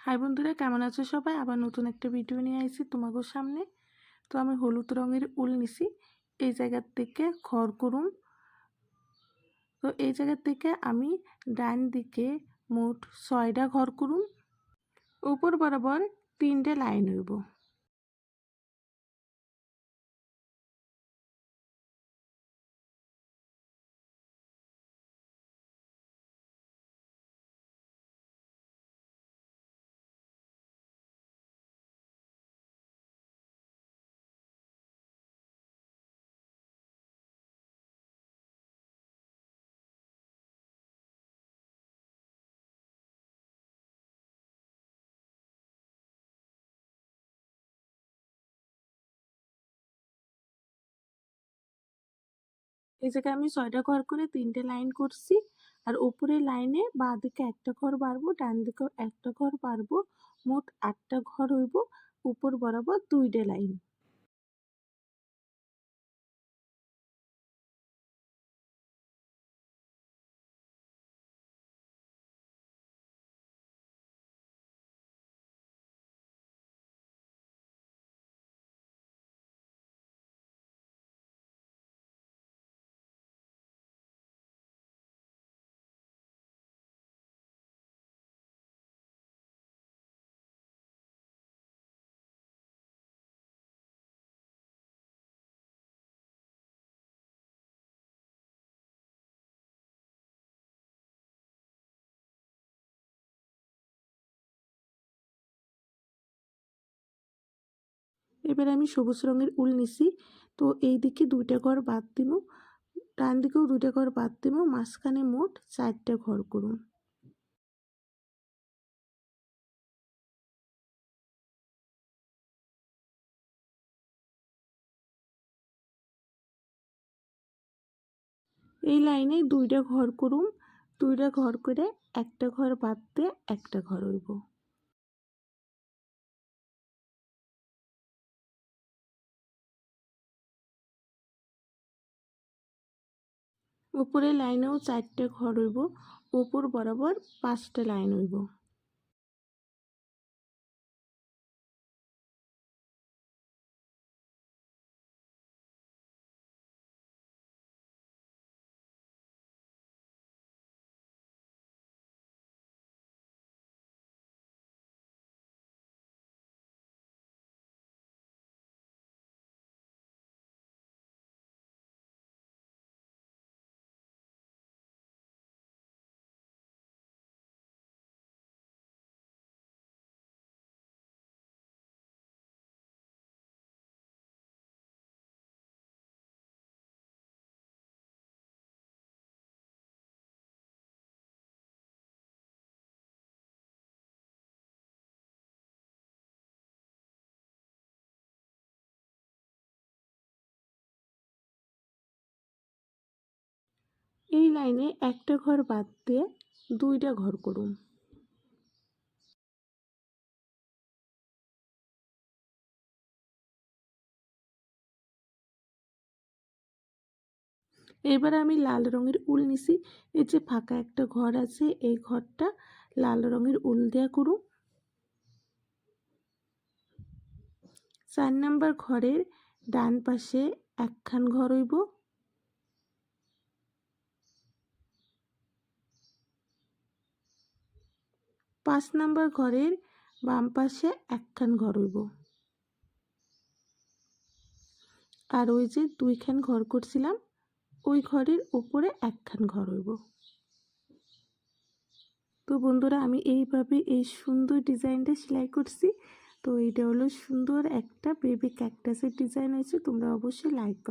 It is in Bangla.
হাই বন্ধুরা, কেমন আছো সবাই? আবার নতুন একটা ভিডিও নিয়ে আইছি তোমাদের সামনে। তো আমি হলুদ রঙের উল নিছি এই জায়গার থেকে খড় করুম। তো এই জায়গার থেকে আমি ডান দিকে মোট 6টা ঘর করুম। উপর বরাবর 3টে লাইন হইব। এই জায়গায় আমি 6টা ঘর করে 3টে লাইন করছি। আর উপরের লাইনে বাঁ দিকে একটা ঘর বাড়বো, ডান দিকেও একটা ঘর বাড়বো, মোট 8টা ঘর হইব। উপর বরাবর 2টে লাইন। এবার আমি সবুজ রঙের উল নিছি। তো এই দিকে 2টা ঘর বাদ দিব, ডান দিকেও 2টা ঘর বাদ দিব, মাঝখানে মোট 4টে ঘর করুন। এই লাইনে 2টা ঘর করুন। 2টা ঘর করে একটা ঘর বাদ দিয়ে একটা ঘর হইব। উপরের লাইনেও 4টে ঘর হইব। উপর বরাবর 5টে লাইন হইব। এই লাইনে একটা ঘর বাদ দিয়ে 2টা ঘর করুন। এবার আমি লাল রঙের উল নিছি। এই যে ফাঁকা একটা ঘর আছে, এই ঘরটা লাল রঙের উল দেয়া করুন। 4 নাম্বার ঘরের ডান পাশে একখান ঘর হইব। 5 নাম্বার ঘরের বাম পাশে একখান ঘর হইব। আর ওই যে 2খান ঘর করছিলাম, ওই ঘরের উপরে একখান ঘর হইব। তো বন্ধুরা, আমি এইভাবে এই সুন্দর ডিজাইনটা সেলাই করছি। তো এইটা হলো সুন্দর একটা বেবি ক্যাকটাসের ডিজাইন হয়েছে। তোমরা অবশ্যই লাইক করো।